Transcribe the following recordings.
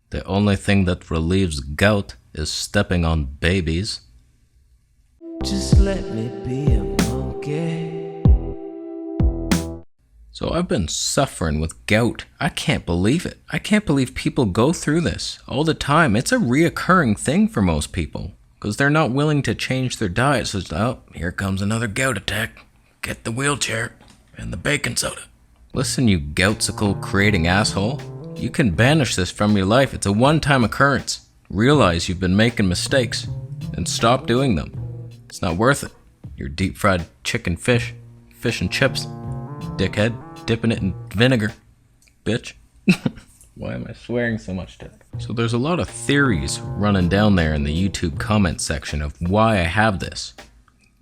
The only thing that relieves gout is stepping on babies. Just let me be a monkey. So I've been suffering with gout. I can't believe it. I can't believe people go through this all the time. It's a reoccurring thing for most people because they're not willing to change their diet. So it's, oh, here comes another gout attack. Get the wheelchair and the baking soda. Listen, you goutsicle creating asshole. You can banish this from your life. It's a one-time occurrence. Realize you've been making mistakes and stop doing them. It's not worth it. Your deep-fried chicken fish and chips, dickhead, dipping it in vinegar, bitch. Why am I swearing so much today? So there's a lot of theories running down there in the YouTube comment section of why I have this.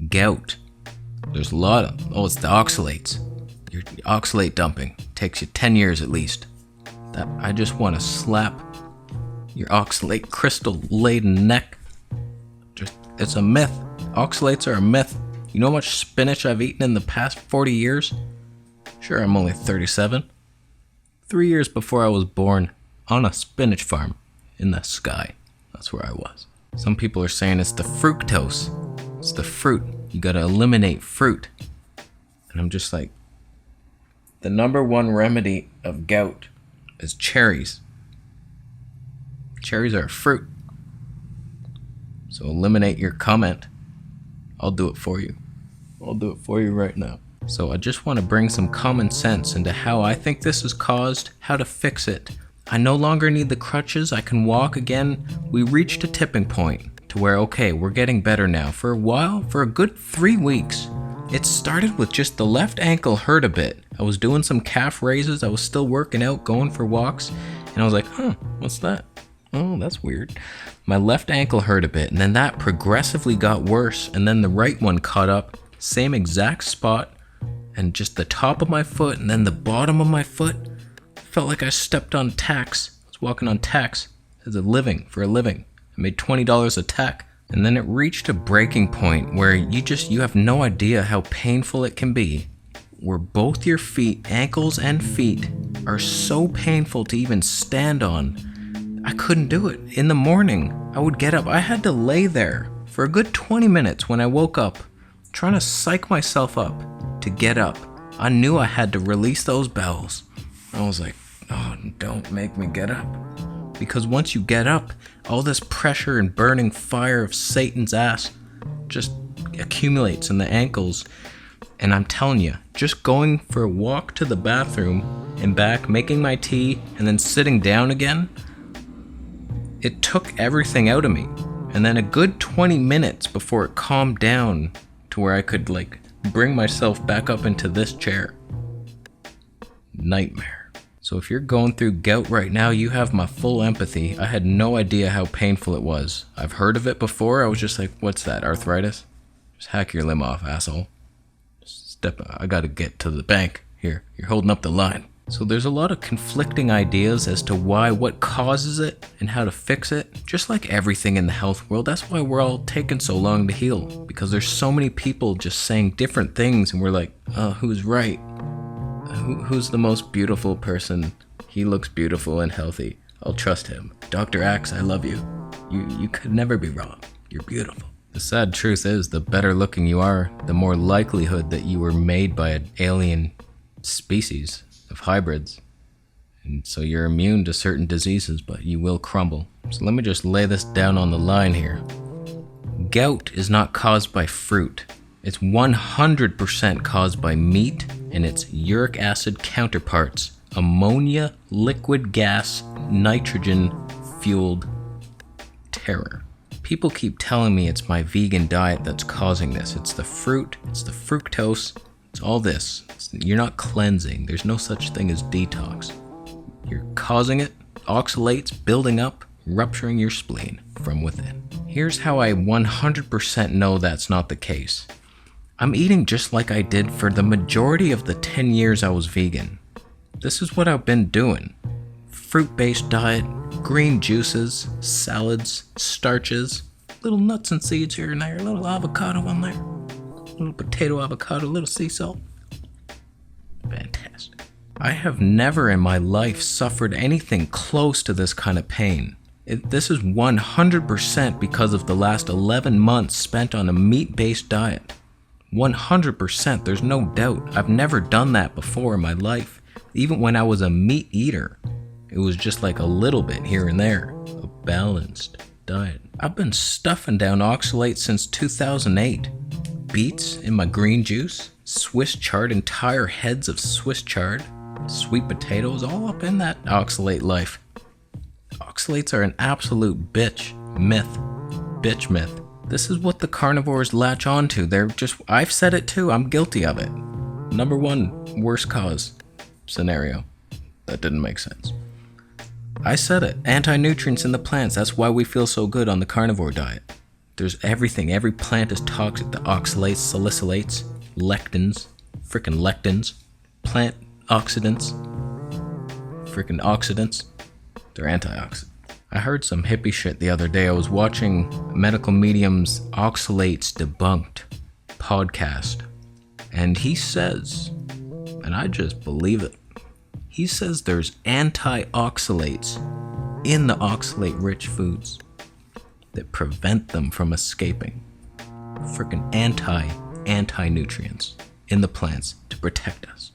Gout. There's a lot of, oh, it's the oxalates. Your oxalate dumping takes you 10 years at least. That I just want to slap your oxalate crystal laden neck. Just, it's a myth. Oxalates are a myth. You know how much spinach I've eaten in the past 40 years? Sure, I'm only 37. 3 years before I was born, on a spinach farm in the sky. That's where I was. Some people are saying it's the fructose. It's the fruit. You gotta eliminate fruit. And I'm just like, the number one remedy of gout is cherries. Cherries are a fruit. So eliminate your comment. I'll do it for you. I'll do it for you right now. So I just want to bring some common sense into how I think this is caused, how to fix it. I no longer need the crutches. I can walk again. We reached a tipping point to where, okay, we're getting better now. For a while, for a good 3 weeks, it started with just the left ankle hurt a bit. I was doing some calf raises. I was still working out, going for walks. And I was like, huh, what's that? Oh, that's weird. My left ankle hurt a bit. And then that progressively got worse. And then the right one caught up. Same exact spot. And just the top of my foot and then the bottom of my foot. Felt like I stepped on tacks. I was walking on tacks as a living, for a living. I made $20 a tack. And then it reached a breaking point where you have no idea how painful it can be. Where both your feet, ankles and feet, are so painful to even stand on. I couldn't do it. In the morning, I would get up. I had to lay there for a good 20 minutes when I woke up, trying to psych myself up to get up. I knew I had to release those bowels. I was like, oh, don't make me get up. Because once you get up, all this pressure and burning fire of Satan's ass just accumulates in the ankles. And I'm telling you, just going for a walk to the bathroom and back, making my tea, and then sitting down again, it took everything out of me. And then a good 20 minutes before it calmed down to where I could like bring myself back up into this chair. Nightmare. So if you're going through gout right now, you have my full empathy. I had no idea how painful it was. I've heard of it before. I was just like, what's that, arthritis? Just hack your limb off, asshole. I gotta get to the bank. Here, you're holding up the line. So there's a lot of conflicting ideas as to why, what causes it, and how to fix it. Just like everything in the health world, that's why we're all taking so long to heal. Because there's so many people just saying different things, and we're like, who's right? Who's the most beautiful person? He looks beautiful and healthy. I'll trust him. Dr. Axe, I love you. You could never be wrong. You're beautiful. The sad truth is, the better looking you are, the more likelihood that you were made by an alien species of hybrids. And so you're immune to certain diseases, but you will crumble. So let me just lay this down on the line here. Gout is not caused by fruit. It's 100% caused by meat and its uric acid counterparts, ammonia, liquid gas, nitrogen-fueled terror. People keep telling me it's my vegan diet that's causing this. It's the fruit, it's the fructose, it's all this. You're not cleansing. There's no such thing as detox. You're causing it, oxalates building up, rupturing your spleen from within. Here's how I 100% know that's not the case. I'm eating just like I did for the majority of the 10 years I was vegan. This is what I've been doing. Fruit-based diet, green juices, salads, starches, little nuts and seeds here and there, a little avocado on there, a little potato avocado, a little sea salt. Fantastic. I have never in my life suffered anything close to this kind of pain. This is 100% because of the last 11 months spent on a meat-based diet. 100%, there's no doubt. I've never done that before in my life. Even when I was a meat eater, it was just like a little bit here and there. A balanced diet. I've been stuffing down oxalates since 2008. Beets in my green juice, Swiss chard, entire heads of Swiss chard, sweet potatoes, all up in that oxalate life. Oxalates are an absolute bitch myth. This is what the carnivores latch onto. I've said it too, I'm guilty of it. Number one worst cause scenario. That didn't make sense. I said it, anti-nutrients in the plants, that's why we feel so good on the carnivore diet. There's everything, every plant is toxic, the oxalates, salicylates, lectins, plant oxidants, they're antioxidants. I heard some hippie shit the other day. I was watching Medical Medium's Oxalates Debunked podcast, and he says, and I just believe it, he says there's antioxalates in the oxalate-rich foods that prevent them from escaping. Freaking anti-nutrients in the plants to protect us.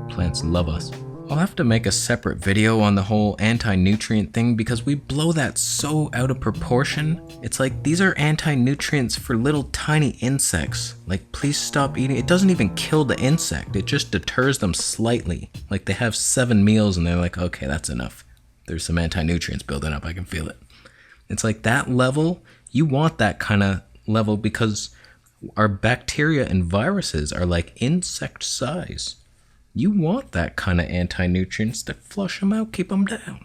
Plants love us. I'll have to make a separate video on the whole anti-nutrient thing because we blow that so out of proportion. It's like these are anti-nutrients for little tiny insects. Like, please stop eating. It doesn't even kill the insect. It just deters them slightly. Like they have 7 meals and they're like, okay, that's enough. There's some anti-nutrients building up. I can feel it. It's like that level. You want that kind of level because our bacteria and viruses are like insect size. You want that kind of anti-nutrients to flush them out, keep them down.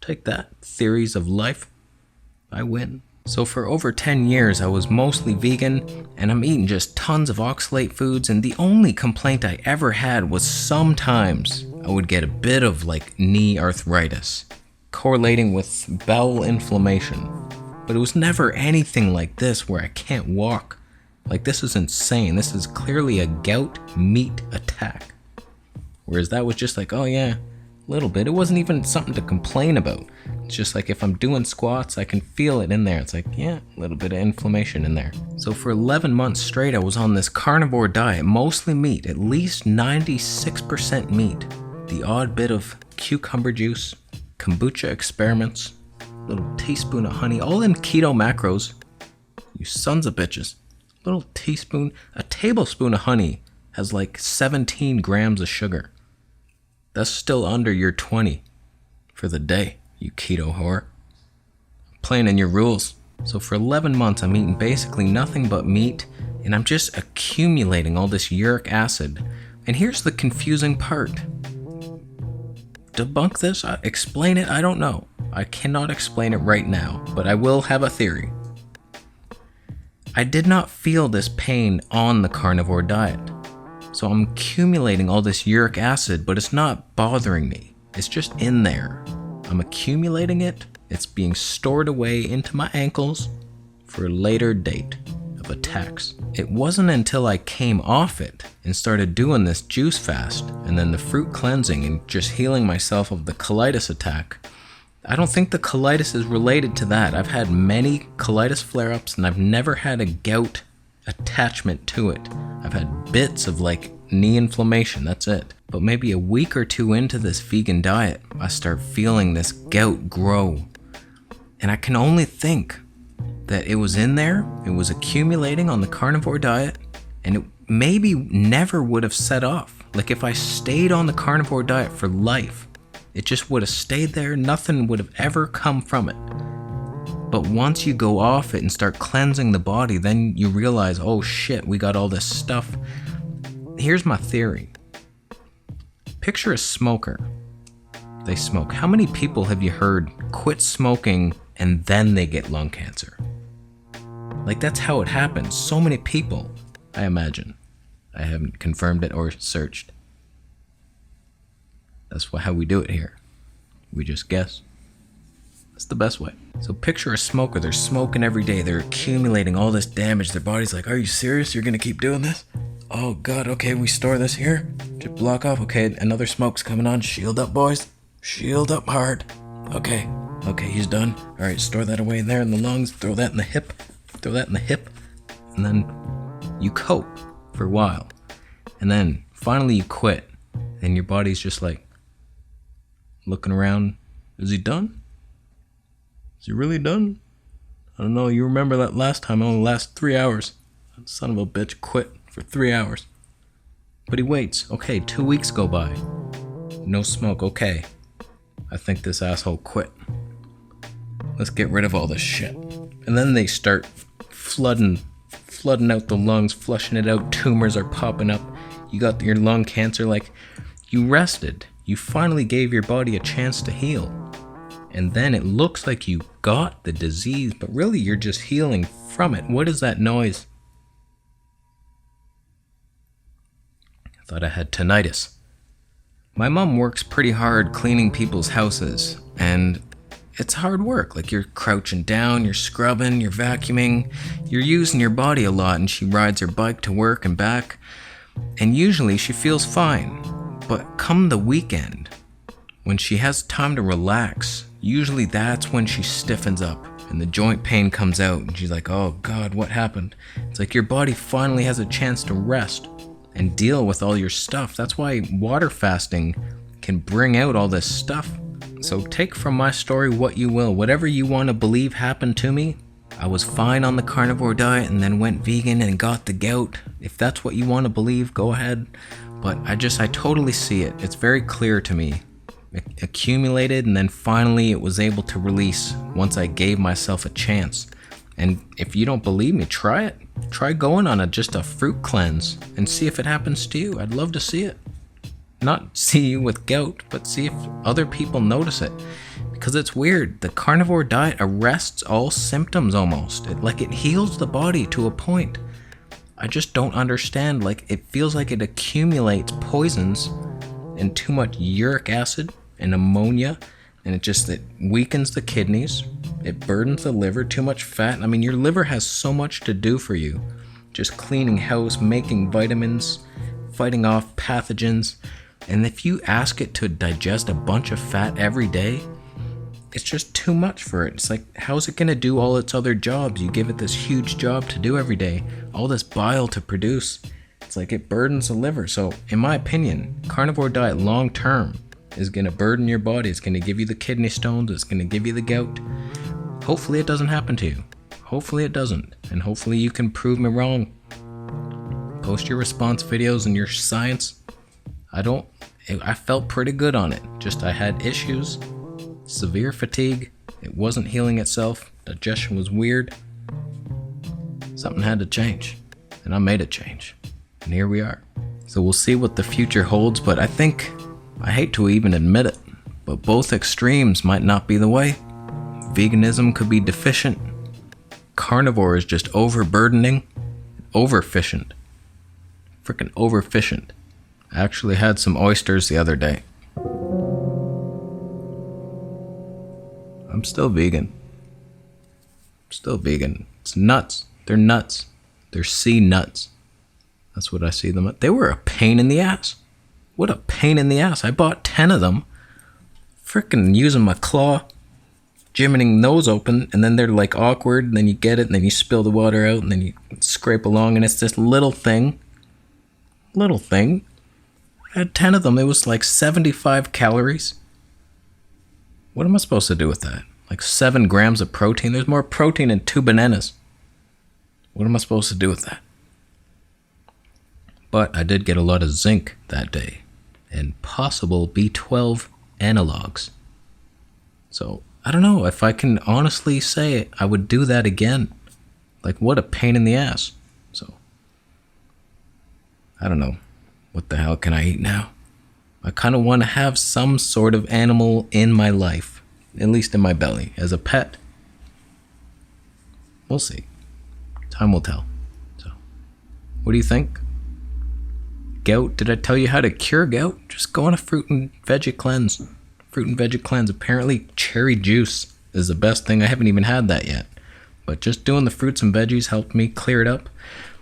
Take that. Theories of life. I win. So for over 10 years, I was mostly vegan, and I'm eating just tons of oxalate foods, and the only complaint I ever had was sometimes I would get a bit of like knee arthritis, correlating with bowel inflammation. But it was never anything like this where I can't walk. Like, this is insane. This is clearly a gout meat attack. Whereas that was just like, oh yeah, a little bit. It wasn't even something to complain about. It's just like if I'm doing squats, I can feel it in there. It's like, yeah, a little bit of inflammation in there. So for 11 months straight, I was on this carnivore diet, mostly meat, at least 96% meat. The odd bit of cucumber juice, kombucha experiments, little teaspoon of honey, all in keto macros. You sons of bitches. Little teaspoon, a tablespoon of honey has like 17 grams of sugar. That's still under your 20 for the day, you keto whore. Playing in your rules. So for 11 months, I'm eating basically nothing but meat, and I'm just accumulating all this uric acid. And here's the confusing part. Debunk this? Explain it? I don't know. I cannot explain it right now, but I will have a theory. I did not feel this pain on the carnivore diet. So I'm accumulating all this uric acid, but it's not bothering me. It's just in there. I'm accumulating it. It's being stored away into my ankles for a later date of attacks. It wasn't until I came off it and started doing this juice fast and then the fruit cleansing and just healing myself of the colitis attack. I don't think the colitis is related to that. I've had many colitis flare-ups and I've never had a gout attachment to it. I've had bits of like knee inflammation, that's it. But maybe a week or two into this vegan diet, I start feeling this gout grow. And I can only think that it was in there, it was accumulating on the carnivore diet, and it maybe never would have set off. Like if I stayed on the carnivore diet for life, it just would have stayed there, nothing would have ever come from it. But once you go off it and start cleansing the body, then you realize, oh shit, we got all this stuff. Here's my theory. Picture a smoker. They smoke. How many people have you heard quit smoking and then they get lung cancer? Like, that's how it happens. So many people, I imagine. I haven't confirmed it or searched. That's how we do it here. We just guess. That's the best way. So picture a smoker. They're smoking every day. They're accumulating all this damage. Their body's like, are you serious? You're going to keep doing this? Oh god, okay, we store this here. Just block off. Okay, another smoke's coming on. Shield up, boys. Shield up hard. Okay, he's done. Alright, store that away there in the lungs. Throw that in the hip. And then you cope for a while. And then finally you quit. And your body's just like looking around. Is he done? Is he really done? I don't know, you remember that last time, it only lasted 3 hours. That son of a bitch quit for 3 hours. But he waits. Okay, 2 weeks go by. No smoke, okay. I think this asshole quit. Let's get rid of all this shit. And then they start flooding out the lungs, flushing it out, tumors are popping up. You got your lung cancer, like, you rested. You finally gave your body a chance to heal. And then it looks like you got the disease, but really you're just healing from it. What is that noise? I thought I had tinnitus. My mom works pretty hard cleaning people's houses, and it's hard work. Like, you're crouching down, you're scrubbing, you're vacuuming, you're using your body a lot, and she rides her bike to work and back. And usually she feels fine, but come the weekend, when she has time to relax, usually that's when she stiffens up and the joint pain comes out and she's like, oh God, what happened? It's like your body finally has a chance to rest and deal with all your stuff. That's why water fasting can bring out all this stuff. So take from my story what you will. Whatever you want to believe happened to me, I was fine on the carnivore diet and then went vegan and got the gout. If that's what you want to believe, go ahead. But I totally see it. It's very clear to me. It accumulated and then finally it was able to release once I gave myself a chance. And if you don't believe me, try it. Try going on just a fruit cleanse and see if it happens to you. I'd love to see it. Not see you with gout, but see if other people notice it. Because it's weird. The carnivore diet arrests all symptoms almost. It heals the body to a point. I just don't understand. It feels like it accumulates poisons and too much uric acid and ammonia, and it weakens the kidneys. It burdens the liver, too much fat. I mean, your liver has so much to do for you. Just cleaning house, making vitamins, fighting off pathogens. And if you ask it to digest a bunch of fat every day, it's just too much for it. It's like, how's it gonna do all its other jobs? You give it this huge job to do every day, all this bile to produce. It's like it burdens the liver. So in my opinion, carnivore diet long term is gonna burden your body. It's gonna give you the kidney stones. It's gonna give you the gout. Hopefully it doesn't happen to you. Hopefully it doesn't. And hopefully you can prove me wrong. Post your response videos and your science. I felt pretty good on it. Just I had issues. Severe fatigue. It wasn't healing itself. Digestion was weird. Something had to change. And I made it change. And here we are. So we'll see what the future holds, but I hate to even admit it, but both extremes might not be the way. Veganism could be deficient. Carnivore is just overburdening. Overefficient. Freaking overefficient. I actually had some oysters the other day. I'm still vegan. It's nuts. They're nuts. They're sea nuts. That's what I see them at. They were a pain in the ass. What a pain in the ass. I bought 10 of them. Frickin' using my claw, jimming those open, and then they're awkward, and then you get it, and then you spill the water out, and then you scrape along, and it's this little thing. I had 10 of them. It was 75 calories. What am I supposed to do with that? 7 grams of protein? There's more protein in 2 bananas. What am I supposed to do with that? But I did get a lot of zinc that day and possible B12 analogs. So I don't know if I can honestly say I would do that again. What a pain in the ass. So I don't know. What the hell can I eat now? I kind of want to have some sort of animal in my life, at least in my belly, as a pet. We'll see. Time will tell. So, what do you think? Gout? Did I tell you how to cure gout? Just go on a fruit and veggie cleanse. Apparently, cherry juice is the best thing. I haven't even had that yet. But just doing the fruits and veggies helped me clear it up.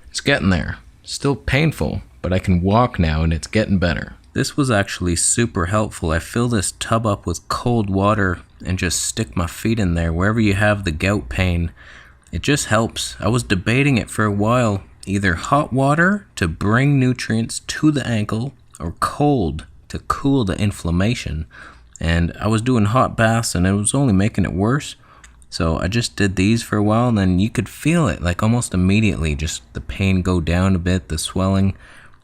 It's getting there. Still painful, but I can walk now and it's getting better. This was actually super helpful. I fill this tub up with cold water and just stick my feet in there wherever you have the gout pain. It just helps. I was debating it for a while, either hot water to bring nutrients to the ankle or cold to cool the inflammation. And I was doing hot baths and it was only making it worse. So I just did these for a while and then you could feel it like almost immediately, just the pain go down a bit, the swelling.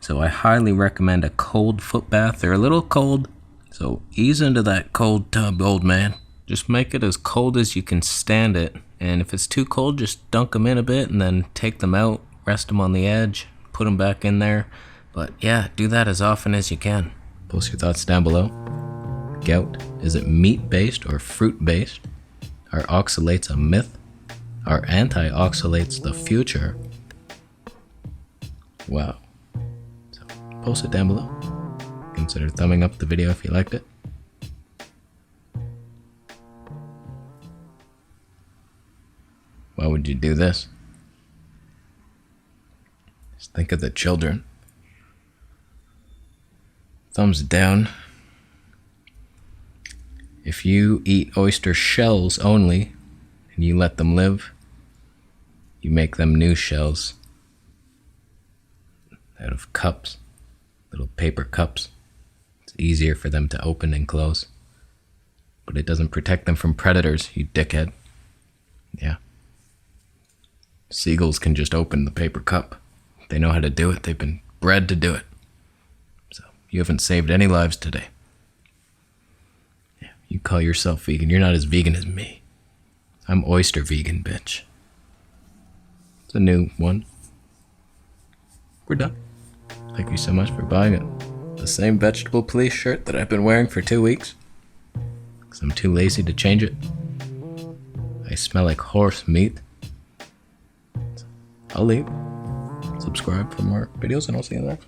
So I highly recommend a cold foot bath. They're a little cold, so ease into that cold tub, old man. Just make it as cold as you can stand it. And if it's too cold, just dunk them in a bit and then take them out, rest them on the edge, put them back in there. But yeah, do that as often as you can. Post your thoughts down below. Gout, is it meat-based or fruit-based? Are oxalates a myth? Are antioxalates the future? Wow. So post it down below. Consider thumbing up the video if you liked it. Why would you do this? Just think of the children. Thumbs down. If you eat oyster shells only, and you let them live, you make them new shells out of cups, little paper cups. It's easier for them to open and close, but it doesn't protect them from predators, you dickhead. Yeah. Seagulls can just open the paper cup. They know how to do it. They've been bred to do it. So you haven't saved any lives today. You call yourself vegan. You're not as vegan as me. I'm oyster vegan, bitch. It's a new one. We're done. Thank you so much for buying it. The same vegetable police shirt that I've been wearing for 2 weeks. Because I'm too lazy to change it. I smell like horse meat. I'll leave. Subscribe for more videos and I'll see you there.